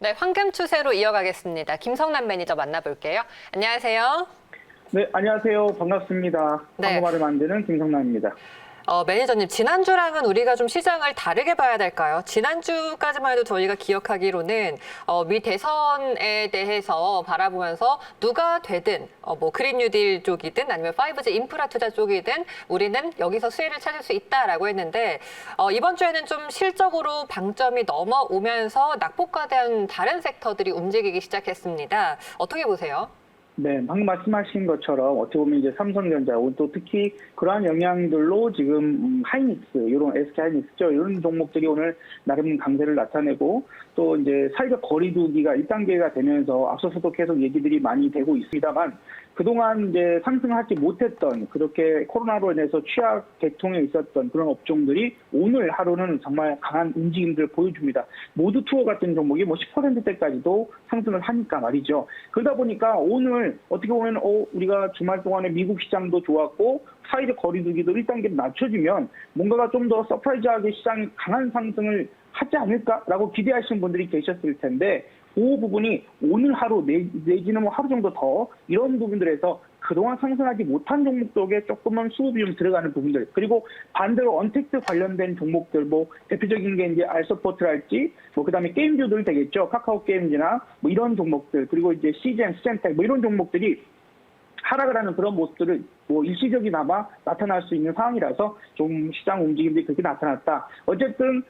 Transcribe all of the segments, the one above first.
네, 황금 추세로 이어가겠습니다. 김성남 매니저 만나볼게요. 안녕하세요. 네, 안녕하세요. 반갑습니다. 네. 황금알을 만드는 김성남입니다. 매니저님, 지난주랑은 우리가 좀 시장을 다르게 봐야 될까요? 지난주까지만 해도 저희가 기억하기로는 미 대선에 대해서 바라보면서 누가 되든 뭐 그린 뉴딜 쪽이든 아니면 5G 인프라 투자 쪽이든 우리는 여기서 수혜를 찾을 수 있다라고 했는데 이번 주에는 좀 실적으로 방점이 넘어오면서 낙폭과대한 다른 섹터들이 움직이기 시작했습니다. 어떻게 보세요? 네, 방금 말씀하신 것처럼 어떻게 보면 이제 삼성전자, 또 특히 그러한 영향들로 지금 하이닉스, 이런 SK 하이닉스죠. 이런 종목들이 오늘 나름 강세를 나타내고 또 이제 사회적 거리두기가 1단계가 되면서 앞서서도 계속 얘기들이 많이 되고 있습니다만 그동안 이제 상승하지 못했던 그렇게 코로나로 인해서 취약 계통에 있었던 그런 업종들이 오늘 하루는 정말 강한 움직임들을 보여줍니다. 모두 투어 같은 종목이 뭐 10%대까지도 상승을 하니까 말이죠. 그러다 보니까 오늘 어떻게 보면 우리가 주말 동안에 미국 시장도 좋았고 사회적 거리두기도 1단계로 낮춰지면 뭔가가 좀 더 서프라이즈하게 시장이 강한 상승을 하지 않을까라고 기대하시는 분들이 계셨을 텐데 그 부분이 오늘 하루 내지는 뭐 하루 정도 더 이런 부분들에서 그동안 상승하지 못한 종목 쪽에 조금은 수급이 좀 들어가는 부분들, 그리고 반대로 언택트 관련된 종목들, 뭐 대표적인 게 이제 알서포트랄지 뭐 그다음에 게임주들 되겠죠. 카카오 게임즈나 뭐 이런 종목들, 그리고 이제 시젠, 스젠텍 뭐 이런 종목들이 하락을 하는 그런 모습들을 뭐 일시적이나마 나타날 수 있는 상황이라서 좀 시장 움직임들이 그렇게 나타났다. 어쨌든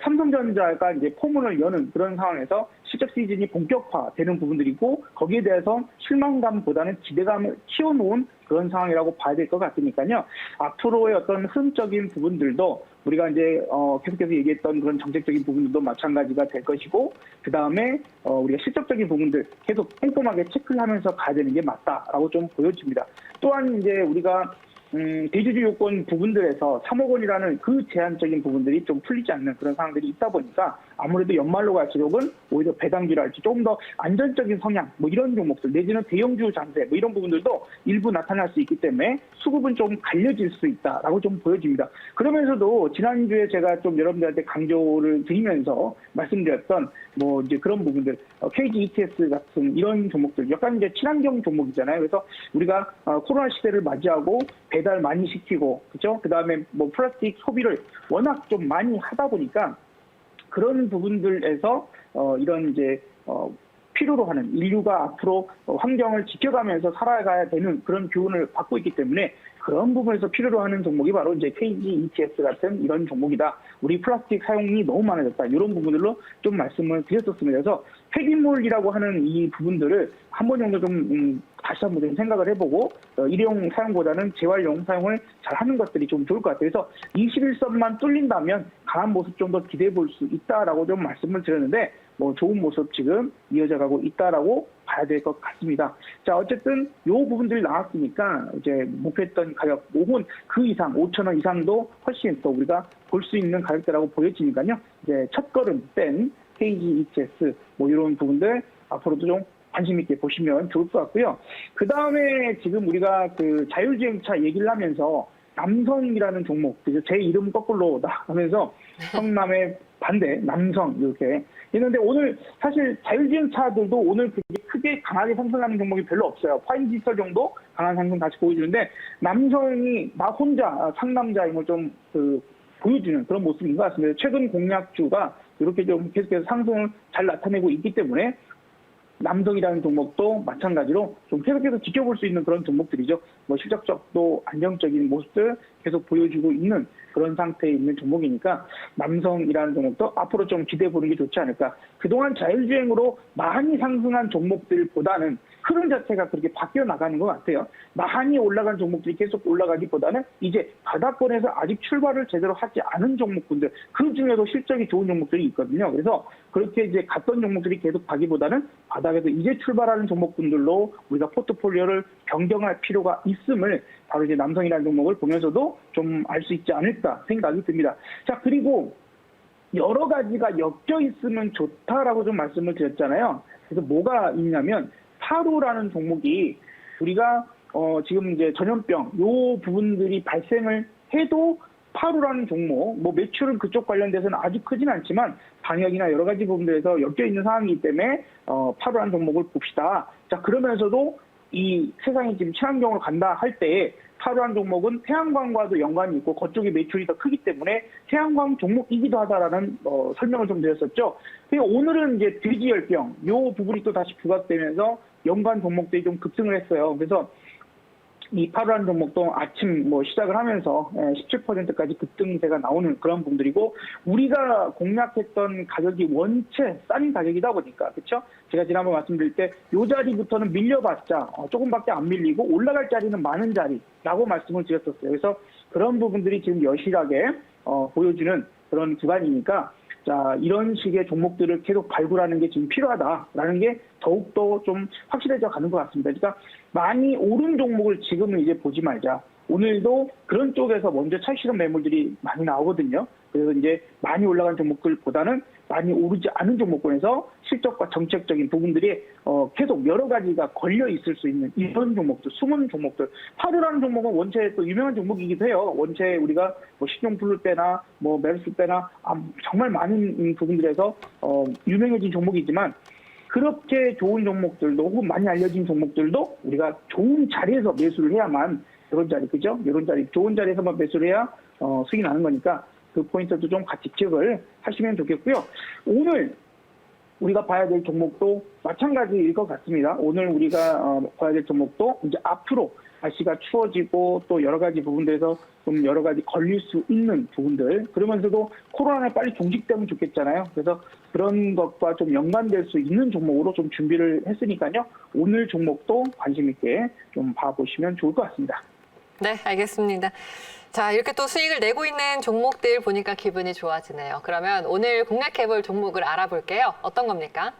삼성전자가 이제 포문을 여는 그런 상황에서 실적 시즌이 본격화되는 부분들이고 거기에 대해서 실망감보다는 기대감을 키워놓은 그런 상황이라고 봐야 될 것 같으니까요. 앞으로의 어떤 흐름적인 부분들도 우리가 이제 계속해서 얘기했던 그런 정책적인 부분들도 마찬가지가 될 것이고 그 다음에 우리가 실적적인 부분들 계속 꼼꼼하게 체크를 하면서 가야 되는 게 맞다라고 좀 보여집니다. 또한 이제 우리가 대주주 요건 부분들에서 3억 원이라는 그 제한적인 부분들이 좀 풀리지 않는 그런 상황들이 있다 보니까 아무래도 연말로 갈수록은 오히려 배당주랄지 조금 더 안전적인 성향 뭐 이런 종목들 내지는 대형주 장세 뭐 이런 부분들도 일부 나타날 수 있기 때문에 수급은 좀 갈려질 수 있다라고 좀 보여집니다. 그러면서도 지난주에 제가 좀 여러분들한테 강조를 드리면서 말씀드렸던 뭐 이제 그런 부분들 KG ETS 같은 이런 종목들 약간 이제 친환경 종목이잖아요. 그래서 우리가 코로나 시대를 맞이하고 배달 많이 시키고 그죠? 그다음에 뭐 플라스틱 소비를 워낙 좀 많이 하다 보니까 그런 부분들에서 이런 이제 필요로 하는 인류가 앞으로 환경을 지켜가면서 살아가야 되는 그런 교훈을 받고 있기 때문에 그런 부분에서 필요로 하는 종목이 바로 이제 KG ETS 같은 이런 종목이다. 우리 플라스틱 사용이 너무 많아졌다. 이런 부분들로 좀 말씀을 드렸었습니다. 그래서 폐기물이라고 하는 이 부분들을 한 번 정도 좀 다시 한번 좀 생각을 해보고 일회용 사용보다는 재활용 사용을 잘 하는 것들이 좀 좋을 것 같아요. 그래서 21선만 뚫린다면 강한 모습 좀 더 기대해 볼 수 있다라고 좀 말씀을 드렸는데 뭐 좋은 모습 지금 이어져 가고 있다라고 봐야 될 것 같습니다. 자, 어쨌든 요 부분들이 나왔으니까 이제 목표했던 가격 혹은 그 이상 5,000원 이상도 훨씬 또 우리가 볼 수 있는 가격대라고 보여지니까요. 이제 첫걸음 뺀 KG ETS 뭐 이런 부분들 앞으로도 좀 관심 있게 보시면 좋을 것 같고요. 그 다음에 지금 우리가 그 자율주행차 얘기를 하면서 남성이라는 종목, 그죠? 제 이름 거꾸로 나가면서 성남의 반대, 남성 이렇게 있는데 오늘 사실 자율주행차들도 오늘 그렇게 크게 강하게 상승하는 종목이 별로 없어요. 파인디지털 정도 강한 상승 다시 보여주는데 남성이 나 혼자 상남자임을 좀 보여주는 그런 모습인 것 같습니다. 최근 공략주가 이렇게 좀 계속해서 상승을 잘 나타내고 있기 때문에 남성이라는 종목도 마찬가지로 좀 계속해서 지켜볼 수 있는 그런 종목들이죠. 뭐 실적적도 안정적인 모습들 계속 보여주고 있는 그런 상태에 있는 종목이니까 남성이라는 종목도 앞으로 좀 기대해 보는 게 좋지 않을까. 그동안 자율주행으로 많이 상승한 종목들보다는 흐름 자체가 그렇게 바뀌어 나가는 것 같아요. 많이 올라간 종목들이 계속 올라가기보다는 이제 바닥권에서 아직 출발을 제대로 하지 않은 종목군들, 그 중에도 실적이 좋은 종목들이 있거든요. 그래서 그렇게 이제 갔던 종목들이 계속 가기보다는 바닥에서 이제 출발하는 종목군들로 우리가 포트폴리오를 변경할 필요가 있음을 바로 이제 남성이라는 종목을 보면서도 좀 알 수 있지 않을까 생각이 듭니다. 자, 그리고 여러 가지가 엮여 있으면 좋다라고 좀 말씀을 드렸잖아요. 그래서 뭐가 있냐면 파로라는 종목이 우리가 지금 이제 전염병 요 부분들이 발생을 해도 파루라는 종목, 뭐 매출은 그쪽 관련돼서는 아주 크진 않지만 방역이나 여러 가지 부분들에서 엮여 있는 상황이기 때문에 파루라는 종목을 봅시다. 자, 그러면서도 이 세상이 지금 친환경으로 간다 할 때에 파루라는 종목은 태양광과도 연관이 있고 그쪽이 매출이 더 크기 때문에 태양광 종목이기도 하다라는 설명을 좀 드렸었죠. 그리고 오늘은 이제 돼지열병 요 부분이 또 다시 부각되면서 연관 종목들이 좀 급등을 했어요. 그래서 이 파루라는 종목도 아침 뭐 시작을 하면서 17%까지 급등세가 나오는 그런 분들이고 우리가 공략했던 가격이 원체 싼 가격이다 보니까 그렇죠? 제가 지난번 말씀드릴 때 요 자리부터는 밀려봤자 조금밖에 안 밀리고 올라갈 자리는 많은 자리라고 말씀을 드렸었어요. 그래서 그런 부분들이 지금 여실하게 보여주는 그런 구간이니까 자, 이런 식의 종목들을 계속 발굴하는 게 지금 필요하다라는 게 더욱더 좀 확실해져 가는 것 같습니다. 그러니까 많이 오른 종목을 지금은 이제 보지 말자. 오늘도 그런 쪽에서 먼저 차익실현 매물들이 많이 나오거든요. 그래서 이제 많이 올라간 종목들보다는 많이 오르지 않은 종목군에서 실적과 정책적인 부분들이 계속 여러 가지가 걸려 있을 수 있는 이런 종목들, 숨은 종목들. 파루라는 종목은 원체 또 유명한 종목이기도 해요. 원체 우리가 뭐 신용플루 때나 뭐 메르스 때나 정말 많은 부분들에서 유명해진 종목이지만 그렇게 좋은 종목들도 혹은 많이 알려진 종목들도 우리가 좋은 자리에서 매수를 해야만 이런 자리, 그죠? 이런 자리, 좋은 자리에서만 매수를 해야 수익이 나는 거니까 그 포인트도 좀 같이 기억을 하시면 좋겠고요. 오늘 우리가 봐야 될 종목도 마찬가지일 것 같습니다. 오늘 우리가 봐야 될 종목도 이제 앞으로 날씨가 추워지고 또 여러 가지 부분들에서 좀 여러 가지 걸릴 수 있는 부분들 그러면서도 코로나가 빨리 종식되면 좋겠잖아요. 그래서 그런 것과 좀 연관될 수 있는 종목으로 좀 준비를 했으니까요. 오늘 종목도 관심 있게 좀 봐보시면 좋을 것 같습니다. 네, 알겠습니다. 자, 이렇게 또 수익을 내고 있는 종목들 보니까 기분이 좋아지네요. 그러면 오늘 공략해볼 종목을 알아볼게요. 어떤 겁니까?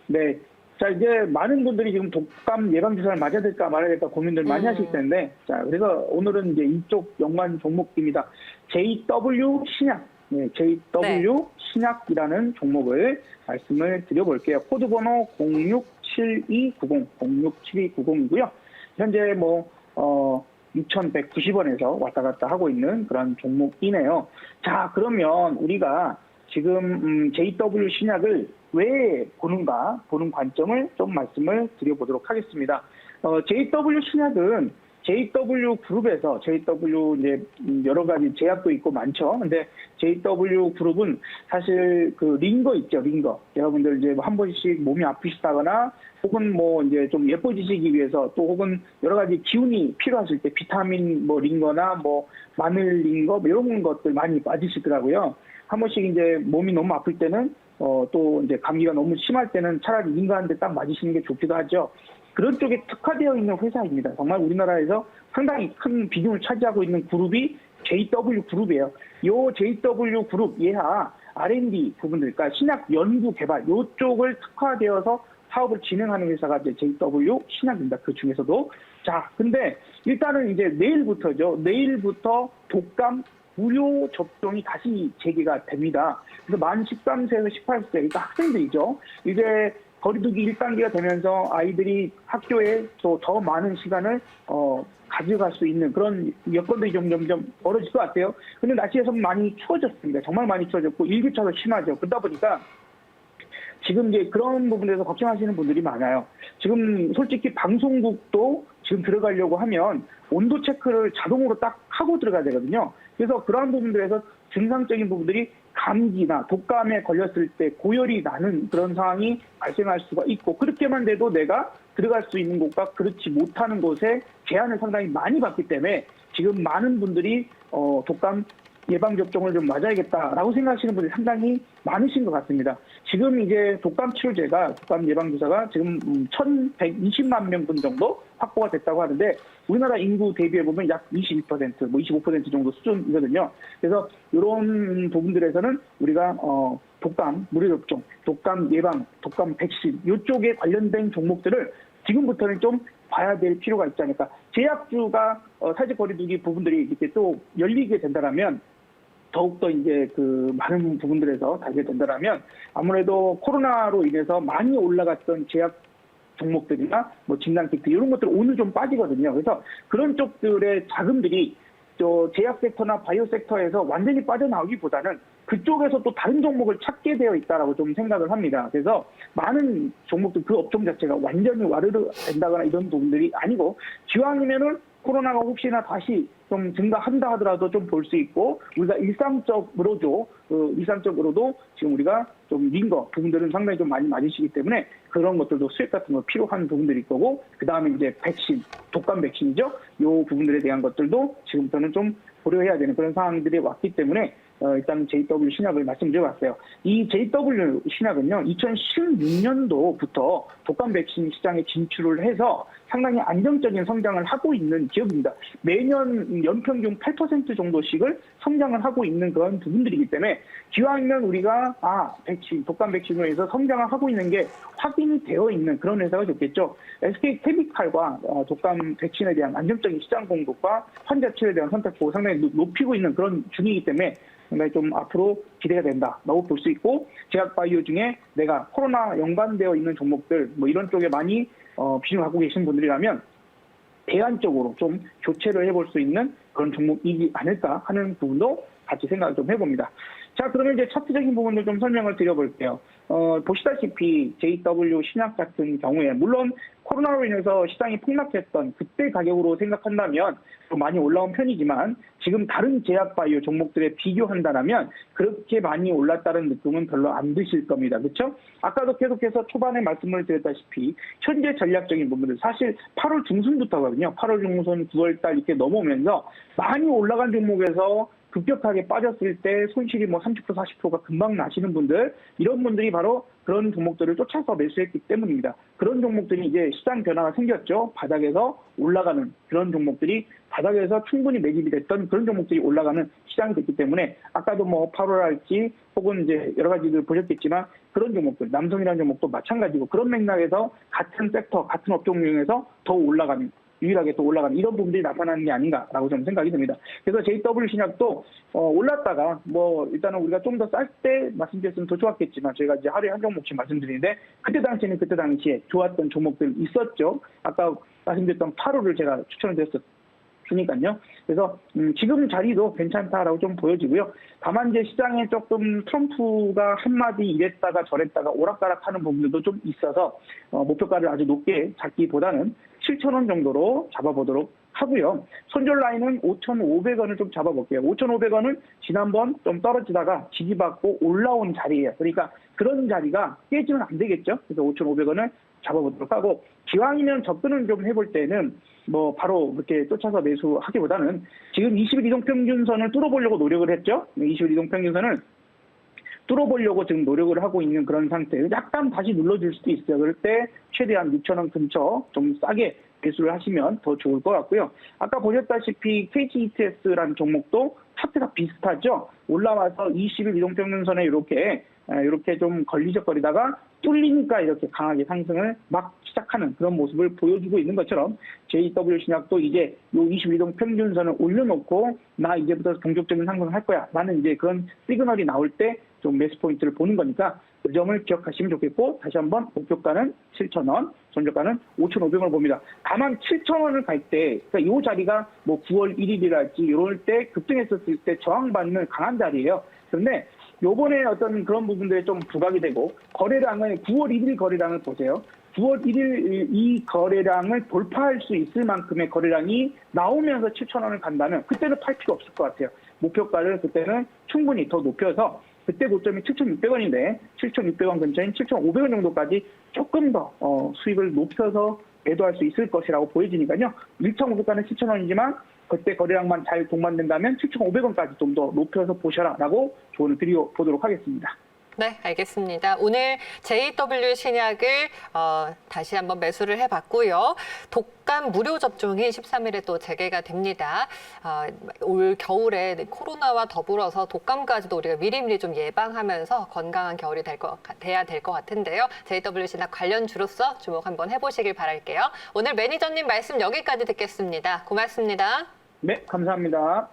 네. 자, 이제 많은 분들이 지금 독감 예방주사를 맞아야 될까 말아야 될까 고민들 많이 하실 텐데, 자, 그래서 오늘은 이제 이쪽 연관 종목입니다. JW 신약, 네, JW 신약이라는 종목을 말씀을 드려볼게요. 코드번호 067290, 067290이고요. 현재 뭐, 6,190원에서 왔다 갔다 하고 있는 그런 종목이네요. 자, 그러면 우리가 지금 JW 신약을 왜 보는가 보는 관점을 좀 말씀을 드려보도록 하겠습니다. JW 신약은 JW 그룹에서 JW 이제 여러 가지 제약도 있고 많죠. 근데 JW 그룹은 사실 그 링거 있죠, 링거. 여러분들 이제 한 번씩 몸이 아프시다거나 혹은 뭐 이제 좀 예뻐지시기 위해서 또 혹은 여러 가지 기운이 필요하실 때 비타민 뭐 링거나 뭐 마늘 링거 뭐 이런 것들 많이 맞으시더라고요. 한 번씩 이제 몸이 너무 아플 때는 또 이제 감기가 너무 심할 때는 차라리 링거한테 딱 맞으시는 게 좋기도 하죠. 그런 쪽에 특화되어 있는 회사입니다. 정말 우리나라에서 상당히 큰 비중을 차지하고 있는 그룹이 JW 그룹이에요. 요 JW 그룹 예하 R&D 부분들, 그러니까 신약 연구 개발 요쪽을 특화되어서 사업을 진행하는 회사가 이제 JW 신약입니다. 그 중에서도. 자, 근데 일단은 이제 내일부터죠. 내일부터 독감 무료 접종이 다시 재개가 됩니다. 그래서 만 13세에서 18세, 그러니까 학생들이죠. 이제 거리두기 1단계가 되면서 아이들이 학교에 또 더 많은 시간을 가져갈 수 있는 그런 여건들이 점점 벌어질 것 같아요. 근데 날씨에서 많이 추워졌습니다. 정말 많이 추워졌고 일교차도 심하죠. 그러다 보니까 지금 이제 그런 부분에서 걱정하시는 분들이 많아요. 지금 솔직히 방송국도 지금 들어가려고 하면 온도 체크를 자동으로 딱 하고 들어가야 되거든요. 그래서 그러한 부분들에서 증상적인 부분들이 감기나 독감에 걸렸을 때 고열이 나는 그런 상황이 발생할 수가 있고 그렇게만 돼도 내가 들어갈 수 있는 곳과 그렇지 못하는 곳에 제한을 상당히 많이 받기 때문에 지금 많은 분들이 독감 예방접종을 좀 맞아야겠다라고 생각하시는 분들이 상당히 많으신 것 같습니다. 지금 이제 독감 치료제가, 독감 예방주사가 지금 1,120만 명분 정도 확보가 됐다고 하는데 우리나라 인구 대비해보면 약 22%, 뭐 25% 정도 수준이거든요. 그래서 이런 부분들에서는 우리가 독감 무료접종, 독감 예방, 독감 백신 이쪽에 관련된 종목들을 지금부터는 좀 봐야 될 필요가 있지 않을까. 제약주가 사회적 거리두기 부분들이 이렇게 또 열리게 된다면 더욱더 이제 그 많은 부분들에서 달게 된다면 아무래도 코로나로 인해서 많이 올라갔던 제약 종목들이나 뭐 진단키트 이런 것들 오늘 좀 빠지거든요. 그래서 그런 쪽들의 자금들이 제약 섹터나 바이오 섹터에서 완전히 빠져나오기보다는 그쪽에서 또 다른 종목을 찾게 되어 있다라고 좀 생각을 합니다. 그래서 많은 종목들 그 업종 자체가 완전히 와르르 된다거나 이런 부분들이 아니고 기왕이면은 코로나가 혹시나 다시 좀 증가한다 하더라도 좀 볼 수 있고 우리가 일상적으로도 지금 우리가 좀 링거 부분들은 상당히 좀 많이 맞으시기 때문에 그런 것들도 수액 같은 거 필요한 부분들이 거고 그 다음에 이제 백신, 독감 백신이죠. 이 부분들에 대한 것들도 지금부터는 좀 고려해야 되는 그런 상황들이 왔기 때문에 일단 JW 신약을 말씀드려봤어요. 이 JW 신약은요, 2016년도부터 독감 백신 시장에 진출을 해서 상당히 안정적인 성장을 하고 있는 기업입니다. 매년 연평균 8% 정도씩을 성장을 하고 있는 그런 부분들이기 때문에 기왕이면 우리가 독감 백신으로 해서 성장을 하고 있는 게 확인이 되어 있는 그런 회사가 좋겠죠. SK케미칼과 독감 백신에 대한 안정적인 시장 공급과 환자 치료에 대한 선택폭을 상당히 높이고 있는 그런 중이기 때문에 상당히 좀 앞으로 기대가 된다라고 볼 수 있고 제약바이오 중에 내가 코로나 연관되어 있는 종목들 뭐 이런 쪽에 많이 비중을 갖고 계신 분들이라면 대안적으로 좀 교체를 해볼 수 있는 그런 종목이지 않을까 하는 부분도 같이 생각을 좀 해봅니다. 자, 그러면 이제 차트적인 부분을 좀 설명을 드려볼게요. 보시다시피 JW 신약 같은 경우에 물론 코로나로 인해서 시장이 폭락했던 그때 가격으로 생각한다면 좀 많이 올라온 편이지만 지금 다른 제약바이오 종목들에 비교한다면 그렇게 많이 올랐다는 느낌은 별로 안 드실 겁니다. 그렇죠? 아까도 계속해서 초반에 말씀을 드렸다시피 현재 전략적인 부분들 사실 8월 중순부터거든요. 8월 중순 9월 달 이렇게 넘어오면서 많이 올라간 종목에서 급격하게 빠졌을 때 손실이 뭐 30% 40%가 금방 나시는 분들 이런 분들이 바로 그런 종목들을 쫓아서 매수했기 때문입니다. 그런 종목들이 이제 시장 변화가 생겼죠. 바닥에서 올라가는 그런 종목들이 바닥에서 충분히 매집이 됐던 그런 종목들이 올라가는 시장이 됐기 때문에 아까도 뭐 8월 할지 혹은 이제 여러 가지들 보셨겠지만 그런 종목들 남성이라는 종목도 마찬가지고 그런 맥락에서 같은 섹터 같은 업종 중에서 더 올라가는 유일하게 또 올라가는 이런 부분들이 나타나는 게 아닌가라고 좀 생각이 듭니다. 그래서 JW 신약도 올랐다가 뭐 일단은 우리가 좀 더 쌀 때 말씀드렸으면 더 좋았겠지만 저희가 이제 하루에 한 종목씩 말씀드리는데 그때 당시에는 그때 당시에 좋았던 종목들 있었죠. 아까 말씀드렸던 8호를 제가 추천을 드렸으니까요. 그래서 지금 자리도 괜찮다라고 좀 보여지고요. 다만 이제 시장에 조금 트럼프가 한마디 이랬다가 저랬다가 오락가락하는 부분들도 좀 있어서 목표가를 아주 높게 잡기보다는 7,000원 정도로 잡아보도록 하고요. 손절 라인은 5,500원을 좀 잡아볼게요. 5,500원은 지난번 좀 떨어지다가 지지받고 올라온 자리예요. 그러니까 그런 자리가 깨지면 안 되겠죠. 그래서 5,500원을 잡아보도록 하고 기왕이면 접근을 좀 해볼 때는 뭐 바로 그렇게 쫓아서 매수하기보다는 지금 20일 이동평균선을 뚫어보려고 노력을 했죠. 20일 이동평균선을 뚫어보려고 지금 노력을 하고 있는 그런 상태. 약간 다시 눌러줄 수도 있어요. 그럴 때 최대한 6,000원 근처 좀 싸게 매수를 하시면 더 좋을 것 같고요. 아까 보셨다시피 KGETS라는 종목도 차트가 비슷하죠. 올라와서 20일 이동평균선에 이렇게 좀 걸리적거리다가 뚫리니까 이렇게 강하게 상승을 막 시작하는 그런 모습을 보여주고 있는 것처럼 JW 신약도 이제 요 20일 이동평균선을 올려놓고 나 이제부터 본격적인 상승을 할 거야 라는 이제 그런 시그널이 나올 때 좀 매수 포인트를 보는 거니까 그 점을 기억하시면 좋겠고 다시 한번 목표가는 7,000원, 손절가는 5,500원을 봅니다. 다만 7,000원을 갈 때 그러니까 이 자리가 뭐 9월 1일이랄지 이럴 때 급등했었을 때 저항받는 강한 자리예요. 그런데 요번에 어떤 그런 부분들에 좀 부각이 되고 거래량을 9월 1일 거래량을 보세요. 9월 1일 이 거래량을 돌파할 수 있을 만큼의 거래량이 나오면서 7,000원을 간다면 그때는 팔 필요 없을 것 같아요. 목표가를 그때는 충분히 더 높여서 그때 고점이 7,600원인데 7,600원 근처인 7,500원 정도까지 조금 더 수익을 높여서 매도할 수 있을 것이라고 보여지니까요. 1,500원은 7,000원이지만 그때 거래량만 잘 동반된다면 7,500원까지 좀 더 높여서 보셔라라고 조언을 드려보도록 하겠습니다. 네, 알겠습니다. 오늘 JW 신약을 다시 한번 매수를 해봤고요. 독감 무료 접종이 13일에 또 재개가 됩니다. 올 겨울에 코로나와 더불어서 독감까지도 우리가 미리미리 좀 예방하면서 건강한 겨울이 돼야 될 것 같은데요. JW 신약 관련주로서 주목 한번 해보시길 바랄게요. 오늘 매니저님 말씀 여기까지 듣겠습니다. 고맙습니다. 네, 감사합니다.